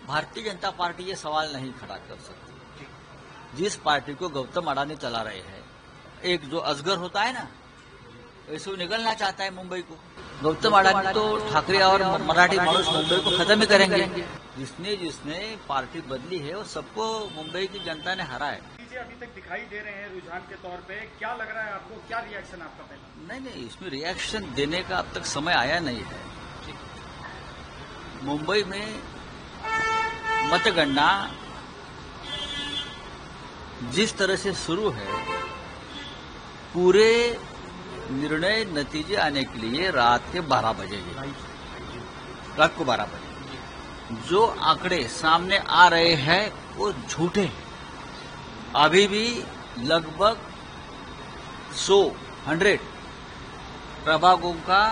Bharatiya Janata party ये सवाल नहीं खड़ा कर सकती। जिस पार्टी को गौतम अडानी चला रहे हैं, एक जो अजगर होता है ना, वैसे वो निकलना चाहता है मुंबई को। गौतम अडानी तो ठाकरे और मराठी मानुष मुंबई को खत्म ही करेंगे। जिसने जिसने पार्टी बदली है वो सबको मुंबई की जनता ने हरा है। अभी तक दिखाई दे रहे हैं रुझान के तौर पे, क्या लग रहा है आपको, क्या रिएक्शन आपका पहला? नहीं, इसमें रिएक्शन देने का अब तक समय आया नहीं है। मुंबई में मतगणना जिस तरह से शुरू है, पूरे निर्णय नतीजे आने के लिए रात के 12 बजेंगे, रात को 12 बजे। जो आंकड़े सामने आ रहे हैं वो झूठे हैं। अभी भी लगभग 100 प्रभागों का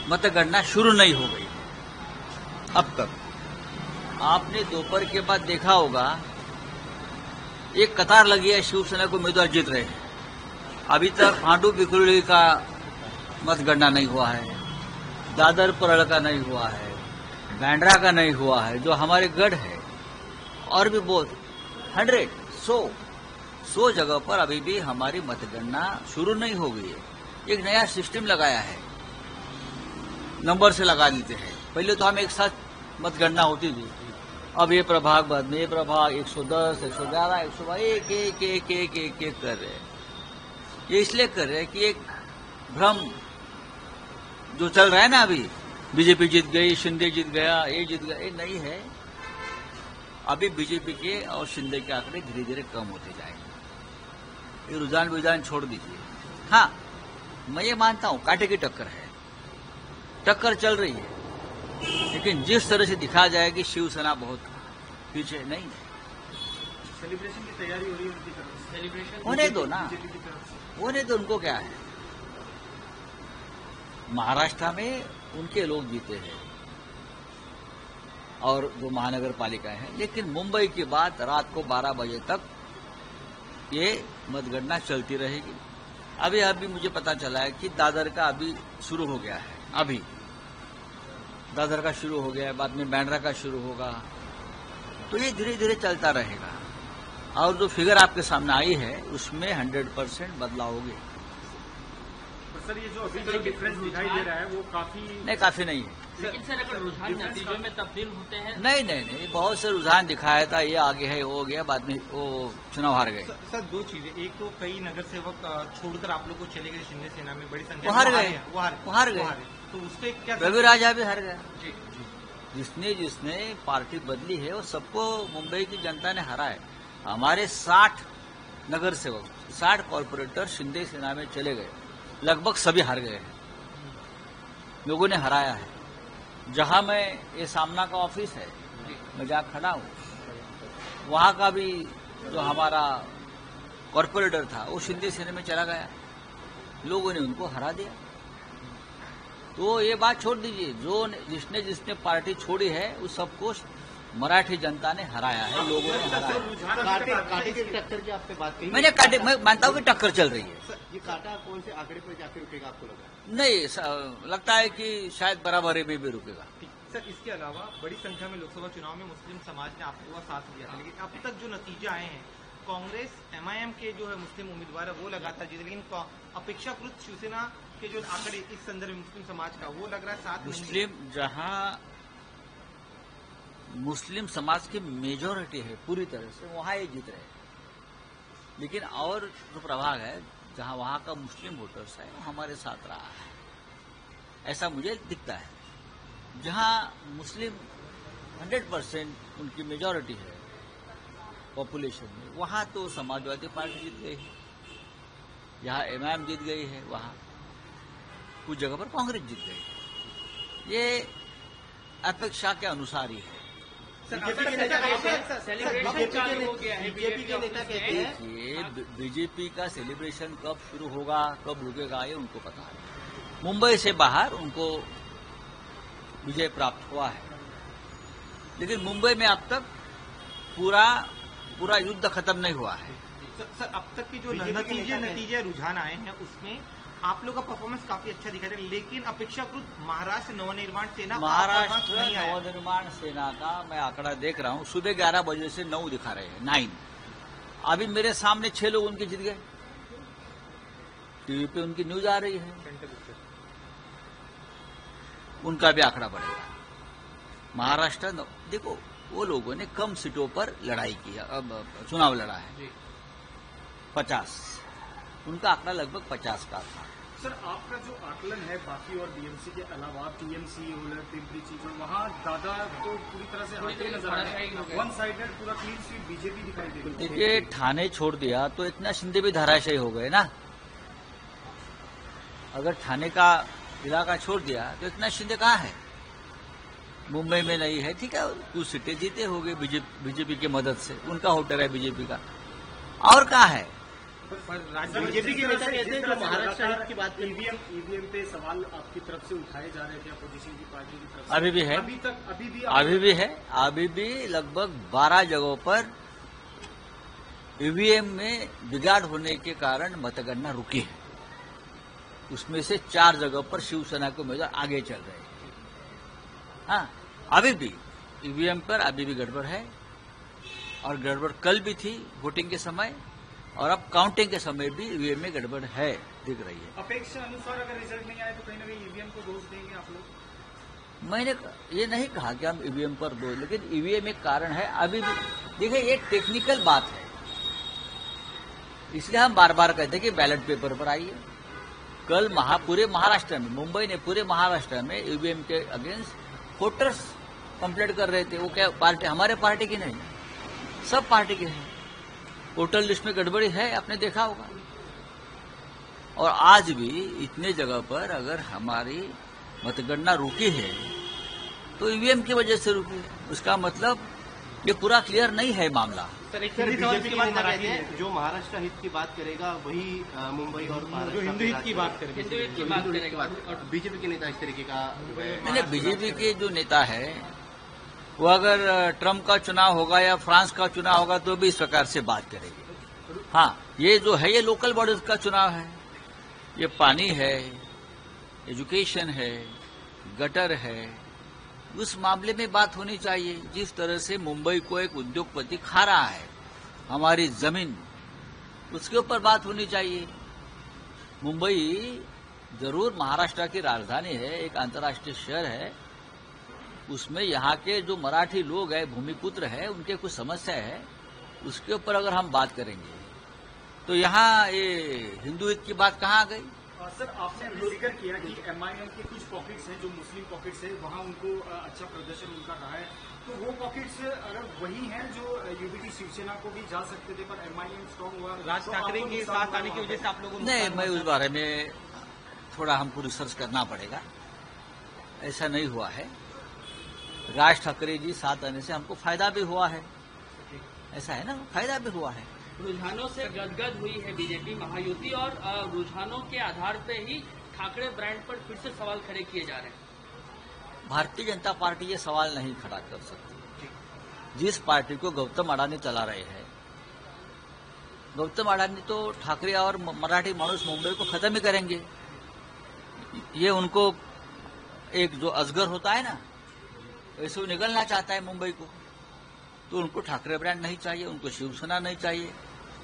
मतगणना शुरू नहीं हो गई अब तक। आपने दोपहर के बाद देखा होगा, एक कतार लगी है, शिवसेना को उम्मीदवार जीत रहे हैं। अभी तक भांडू बिकुली का मतगणना नहीं हुआ है, दादर परळ का नहीं हुआ है, बैंड्रा का नहीं हुआ है, जो हमारे गढ़ है। और भी बहुत 100 जगह पर अभी भी हमारी मतगणना शुरू नहीं हो गई है। एक नया सिस्टम लगाया है, नंबर से लगा देते हैं। पहले तो हम एक साथ मतगणना होती थी, अब ये प्रभाग बाद में ये प्रभाग 110, 111, 112 एक कर रहे हैं। ये इसलिए कर रहे हैं कि एक भ्रम जो चल रहा है ना, अभी बीजेपी जीत गई, शिंदे जीत गया, ये जीत गया, ये नहीं है। अभी बीजेपी के और शिंदे के आंकड़े धीरे धीरे कम होते जाएंगे। ये रुझान छोड़ दीजिए। हाँ, मैं ये मानता हूं कांटे की टक्कर है, टक्कर चल रही है, लेकिन जिस तरह से दिखा जाए कि शिवसेना बहुत पीछे नहीं है। सेलिब्रेशन की तैयारी हो रही है उनकी तरफ से। सेलिब्रेशन होने दो ना, होने दो, उनको क्या है। महाराष्ट्र में उनके लोग जीते हैं और जो महानगर पालिका है, लेकिन मुंबई के बाद रात को 12 बजे तक ये मतगणना चलती रहेगी। अभी मुझे पता चला है कि दादर का अभी शुरू हो गया है। अभी दादर का शुरू हो गया है, बाद में बैंड्रा का शुरू होगा, तो ये धीरे धीरे चलता रहेगा। और जो फिगर आपके सामने आई है उसमें 100% बदलाव होगी। सर, ये जो अभी जो डिफरेंस दिखाई दे रहा है वो काफी नहीं है। लेकिन सर, अगर रुझान नतीजों में तब्दील होते हैं? नहीं, बहुत से रुझान दिखाया था, ये आगे है, वो हो गया, बाद में वो चुनाव हार गए। सर, दो चीजें, एक तो कई नगर सेवक छोड़कर आप लोग को चले गए शिंदे सेना में, बड़ी संख्या वो हार गए, तो उसके क्या रवि राजा भी हार गया। जिसने जिसने पार्टी बदली है वो सबको मुंबई की जनता ने हरा है। हमारे 60 नगर सेवक, 60 कॉर्पोरेटर शिंदे सेना में चले गए, लगभग सभी हार गए हैं, लोगों ने हराया है। जहां मैं ये सामना का ऑफिस है, मैं जहां खड़ा हूं, वहां का भी जो हमारा कॉर्पोरेटर था वो शिंदे सेना में चला गया, लोगों ने उनको हरा दिया। तो ये बात छोड़ दीजिए, जो जिसने पार्टी छोड़ी है उस सबको मराठी जनता ने हराया है, लोगों ने हराया। कांटे की टक्कर की आपसे बात कही, मैं मानता हूं कि टक्कर चल रही है। सर, ये कांटा कौन से आंकड़े पर जाकर रुकेगा आपको लगा? नहीं, लगता है कि शायद बराबरी में भी रुकेगा। सर, इसके अलावा बड़ी संख्या में लोकसभा चुनाव में मुस्लिम समाज ने आपको साथ दिया था, लेकिन अब तक जो नतीजे आए हैं, कांग्रेस MIM के जो है मुस्लिम उम्मीदवार है वो लगातार जीते, लेकिन अपेक्षाकृत शिवसेना के जो आंकड़े इस संदर्भ में मुस्लिम समाज का वो लग रहा है साथ मुस्लिम, जहां मुस्लिम समाज की मेजोरिटी है पूरी तरह से, वहां ये जीत रहे हैं। लेकिन और जो प्रभाग है जहां वहां का मुस्लिम वोटर्स है वो हमारे साथ रहा है, ऐसा मुझे दिखता है। जहां मुस्लिम 100% उनकी मेजोरिटी है पॉपुलेशन में, वहां तो समाजवादी पार्टी जीत गई है, जहां MIM जीत गई है, वहां कुछ जगह पर कांग्रेस जीत गई। ये अपेक्षा के अनुसार ही है। बीजेपी का सेलिब्रेशन कब शुरू होगा, कब रुकेगा, ये उनको पता है। मुंबई से बाहर उनको विजय प्राप्त हुआ है, लेकिन मुंबई में अब तक पूरा युद्ध खत्म नहीं हुआ है। सर, अब तक की जो नतीजे रुझान आए हैं उसमें आप लोग का परफॉर्मेंस काफी अच्छा दिखा था, लेकिन अपेक्षाकृत महाराष्ट्र नवनिर्माण सेना का महाराष्ट्र performance नहीं आया। नवनिर्माण सेना का मैं आंकड़ा देख रहा हूँ, सुबह 11 बजे से 9 दिखा रहे हैं, 9। अभी मेरे सामने 6 लोग उनके जीत गए, टीवी पे उनकी न्यूज आ रही है, उनका भी आंकड़ा बढ़ेगा। महाराष्ट्र देखो, वो लोगों ने कम सीटों पर लड़ाई की है, अब चुनाव लड़ा है, 50, उनका आंकड़ा लगभग 50 का था। सर, आपका जो आकलन है बाकी और बीएमसी के अलावा टीएमसी और पिंपरी चिंचवड, वहाँ दादा तो पूरी तरह से हाथ नजर आ रहे हैं, वन साइडेड पूरा क्लीन स्वीप बीजेपी दिखाई दे रही है। देखिए, ठाणे छोड़ दिया तो एकनाथ शिंदे भी धराशायी हो गए ना। अगर ठाणे का इलाका छोड़ दिया तो एकनाथ शिंदे कहाँ है? मुंबई में नहीं है, ठीक है, कुछ सीटें जीते हो गए बीजेपी की मदद से, उनका होटर है बीजेपी का, और कहाँ है? बीजेपी के नेता कहते हैं जो महाराष्ट्र हित की बात ईवीएम पे सवाल आपकी तरफ से उठाए जा रहे थे अपोजिशन की पार्टी की तरफ से, अभी भी है, अभी भी है, अभी भी लगभग 12 जगहों पर ईवीएम में बिगाड़ होने के कारण मतगणना रुकी है। उसमें से 4 जगहों पर शिवसेना के उम्मीदवार आगे चल रहे हैं। हाँ, अभी भी ईवीएम पर अभी भी गड़बड़ है, और गड़बड़ कल भी थी वोटिंग के समय, और अब काउंटिंग के समय भी ईवीएम में गड़बड़ है, दिख रही है। अपेक्षा अनुसार अगर रिजल्ट नहीं आए तो कहीं ना कहीं ईवीएम को दोष देंगे आप लोग? मैंने ये नहीं कहा कि हम ईवीएम पर दो, लेकिन ईवीएम एक कारण है। अभी भी देखिए, ये टेक्निकल बात है, इसलिए हम बार बार कहते हैं कि बैलेट पेपर पर आइए। कल पूरे महाराष्ट्र में, मुंबई ने पूरे महाराष्ट्र में ईवीएम के अगेंस्ट वोटर्स कंप्लेंट कर रहे थे। वो क्या पार्टी, हमारे पार्टी की नहीं, सब पार्टी के हैं। वोटर लिस्ट में गड़बड़ी है, आपने देखा होगा। और आज भी इतने जगह पर अगर हमारी मतगणना रुकी है तो ईवीएम की वजह से रुकी है। उसका मतलब ये पूरा क्लियर नहीं है मामला। सर, एक बीजेपी के नेता कहते हैं जो महाराष्ट्र हित की बात करेगा वही मुंबई और जो हिंदू हित की बात करेगा, हिंदू हित की बात करेगा, और बीजेपी के नेता इस तरीके का मैंने बीजेपी के जो नेता है वो अगर ट्रम्प का चुनाव होगा या फ्रांस का चुनाव होगा तो भी इस प्रकार से बात करेंगे। हाँ, ये जो है ये लोकल बॉडीज का चुनाव है, ये पानी है, एजुकेशन है, गटर है, उस मामले में बात होनी चाहिए। जिस तरह से मुंबई को एक उद्योगपति खा रहा है, हमारी जमीन, उसके ऊपर बात होनी चाहिए। मुंबई जरूर महाराष्ट्र की राजधानी है, एक अंतर्राष्ट्रीय शहर है, उसमें यहाँ के जो मराठी लोग हैं, भूमिपुत्र है, उनके कुछ समस्या है, उसके ऊपर अगर हम बात करेंगे तो यहाँ ये हिंदू हित की बात कहाँ आ गई? सर, आपने अभी जिक्र किया कि एमआईएम के कुछ पॉकेट्स हैं जो मुस्लिम पॉकेट्स है, वहाँ उनको अच्छा प्रदर्शन उनका रहा है, तो वो पॉकेट्स अगर वही हैं जो यूबीटी शिवसेना को भी जा सकते थे, पर एमआईएम स्ट्रांग हुआ, राज ठाकरे के साथ आने की वजह से आप लोगों को नहीं, मैं उस बारे में थोड़ा हमको रिसर्च करना पड़ेगा। ऐसा नहीं हुआ है। राज ठाकरे जी साथ आने से हमको फायदा भी हुआ है, ऐसा है ना, फायदा भी हुआ है। रुझानों से गदगद हुई है बीजेपी महायुति, और रुझानों के आधार पे ही ठाकरे ब्रांड पर फिर से सवाल खड़े किए जा रहे हैं। भारतीय जनता पार्टी ये सवाल नहीं खड़ा कर सकती। जिस पार्टी को गौतम अडानी चला रहे हैं, गौतम अडानी तो ठाकरे और मराठी मानुस मुंबई को खत्म ही करेंगे। ये उनको एक जो अजगर होता है ना, वैसे वो निकलना चाहता है मुंबई को, तो उनको ठाकरे ब्रांड नहीं चाहिए, उनको शिवसेना नहीं चाहिए,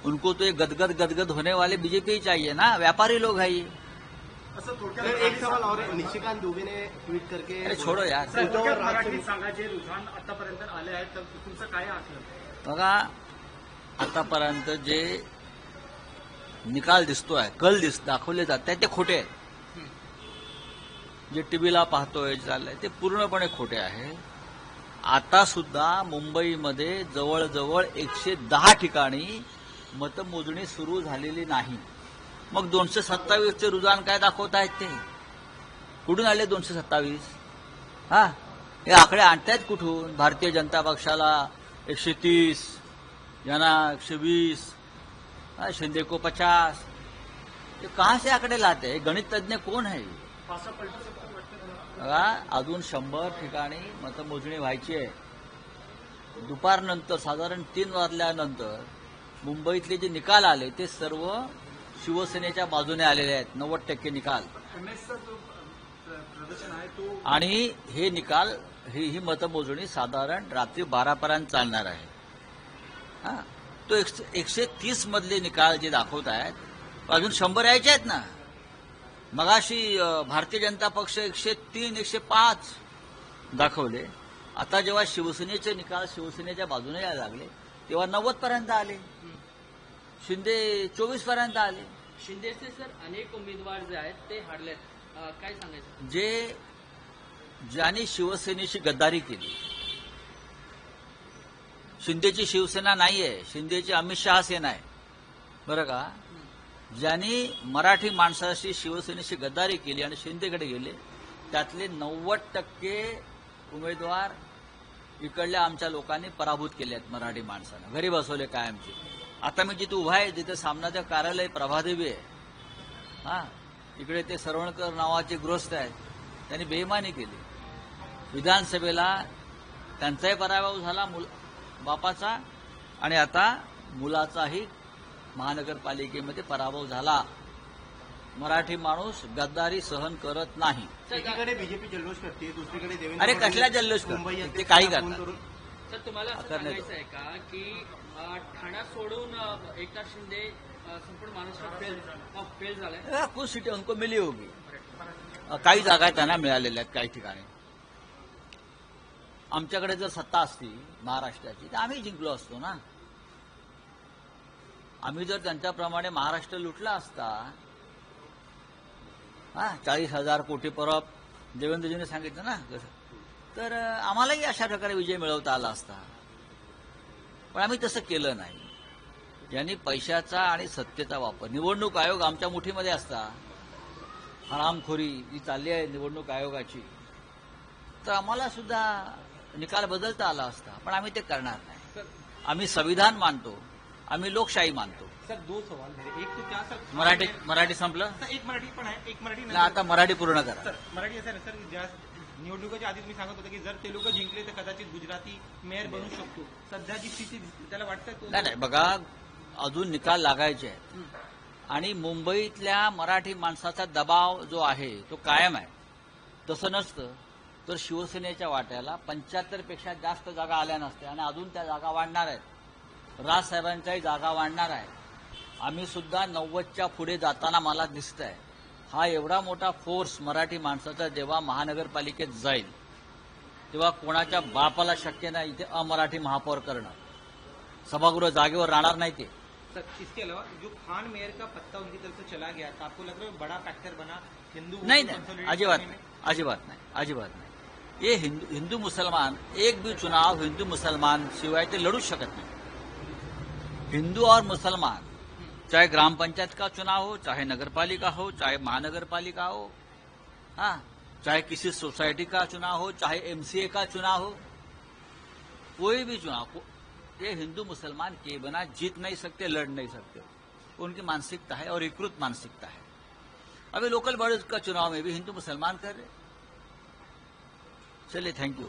उनको तो ये गदगद होने वाले बीजेपी ही चाहिए ना, व्यापारी लोग है ये। एक सवाल और है, निशिकांत दुबे ने ट्वीट करके, अरे छोड़ो यार, मराठीत सांगा जे रुझान आतापर्यंत आले आहेत, तर तुमचं काय आकलन? बघा आतापर्यंत जे निकाल दिसतोय, कल दाखवले जात आहेत ते खोटे आहेत। जे टीव्हीला पाहतोय, चाललंय ते पूर्णपणे खोटे आहे। आता सुद्धा मुंबईमध्ये जवळजवळ 110 ठिकाणी मतमोजणी सुरू झालेली नाही। मग 227चे रुझान काय दाखवतायत ते? कुठून आले 227? हा, हे आकडे आणतायत कुठून? भारतीय जनता पक्षाला 130, यांना 120, शिंदे को 50, ये कहां से आकडे लाते हैं? गणित तज्ञ कोण है? पासा पलटू शकतो वाटतं? बघा, अजून 100 ठिकाणी मतमोजणी व्हायची आहे। दुपारनंतर साधारण 3 वाजल्यानंतर मुंबईतले जे निकाल आले ते सर्व शिवसेनेच्या बाजूने आलेले आहेत, 90% निकाल. एमएसचा जो प्रदर्शन आहे तो आणि हे निकाल ही मतमोजणी साधारण रात्री 12 पर्यंत चालणार आहे. हा, तो 130 मधले निकाल जे दाखवत आहेत, अजून 100 यायचे आहेत ना. मगाशी भारतीय जनता पक्ष 103, 105 दाखवले. आता जेव्हा शिवसेनेचे निकाल शिवसेनेच्या बाजूने यायला लागले तेव्हा 90 पर्यंत आले, शिंदे 24 पर्यंत आले. शिंदेचे सर अनेक उमेदवार जे आहेत ते हारलेत. काय सांगायचं? ज्यांनी शिवसेनेशी गद्दारी केली, शिंदेची शिवसेना नाहीये, शिंदेची अमित शहा सेना आहे बरं का. ज्यांनी मराठी माणसाशी शिवसेनेशी गद्दारी केली आणि शिंदेकडे गेले, त्यातले 90% उमेदवार इकडल्या आमच्या लोकांनी पराभूत केले आहेत. मराठी माणसानं घरी बसवले कायमचे. आता मी जिथे उभा आहे तिथे सामनाचं कार्यालय प्रभादेवी आहे. हा, इकडे ते सरवणकर नावाचे गृहस्थ आहेत, त्यांनी बेईमानी केली. विधानसभेला त्यांचाही पराभव झाला बापाचा, आणि आता मुलाचाही महानगरपालिकेमध्ये पराभव झाला. मराठी माणूस गद्दारी सहन करत नाही. एकीकडे बीजेपी जल्लोष करते, दुसरीकडे देवेंद्र अरे फडणवीस कसला जल्लोष मुंबई करते? ते अध्यक्षांना काही फोन करतात. करून सर तुम्हाला असं करण्यात सांगायचं आहे का की ठाणा सोडून एकनाथ शिंदे संपूर्ण महाराष्ट्रात फेल झालाय? कुछ सीटें उनको मिली होगी. काही जागा त्यांना मिळालेल्या आहेत काही ठिकाणी. आमच्याकडे जर सत्ता असती महाराष्ट्राची तर आम्ही जिंकलो असतो ना. आम्ही जर त्यांच्याप्रमाणे महाराष्ट्र लुटला असता, 40,000 कोटी परब देवेंद्रजीने सांगितलं ना, तर आम्हालाही अशा प्रकारे विजय मिळवता आला असता. पण आम्ही तसं केलं नाही. यांनी पैशाचा आणि सत्तेचा वापर, निवडणूक आयोग आमच्या मुठीमध्ये असता, हरामखोरी ही चालली आहे निवडणूक आयोगाची, तर आम्हाला सुद्धा निकाल बदलता आला असता. पण आम्ही ते करणार नाही. आम्ही संविधान मानतो, आम्ही लोकशाही मानतो. सर 2 सवाल मेरे. एक तो क्या सर मराठी संपलं सर, एक मराठी पण आहे, एक मराठी ना. आता मराठी पूर्ण करा. सर मराठी असं आहे ना सर, ज्या निवडणुकीच्या आधी तुम्ही सांगत होता की जर ते लोक जिंकले तर कदाचित गुजराती मेयर बनू शकतो. सध्याची स्थिती त्याला वाटतं नाही बघा, अजून निकाल लागायचे आहेत आणि मुंबईतल्या मराठी माणसाचा दबाव जो आहे तो कायम आहे. तसं नसतं तर शिवसेनेच्या वाट्याला 75 पेक्षा जास्त जागा आल्या नसत्या आणि अजून त्या जागा वाढणार आहेत. राजसाहेबांच्याही जागा वाढणार आहे. आम्ही सुद्धा 90च्या पुढे जाताना मला दिसतंय. हा एवढा मोठा फोर्स मराठी माणसाचा जेव्हा महानगरपालिकेत जाईल तेव्हा कोणाच्या बापाला शक्य नाही इथे अमराठी महापौर करणं. सभागृह जागेवर राहणार नाही ते. सर इसके अलावा जो खान मेयर का पत्ता उनकी तरफ से चला गया था, आपको लग रहा है बड़ा फैक्टर बना हिंदू नहीं अजिबात नहीं, अजिबात नहीं, अजिबात नहीं. ये हिंदू मुसलमान एक भी चुनाव हिंदू मुसलमान शिवाय ते लड़ू शकत नहीं. हिंदू और मुसलमान, चाहे ग्राम पंचायत का चुनाव हो, चाहे नगरपालिका हो, चाहे महानगरपालिका हो, हाँ, चाहे किसी सोसाइटी का चुनाव हो, चाहे एमसीए का चुनाव हो, कोई भी चुनाव, ये हिंदू मुसलमान के बिना जीत नहीं सकते, लड़ नहीं सकते. उनकी मानसिकता है और एकीकृत मानसिकता है. अभी लोकल बॉडीज का चुनाव में भी हिंदू मुसलमान कर रहे. चलिए, थैंक यू.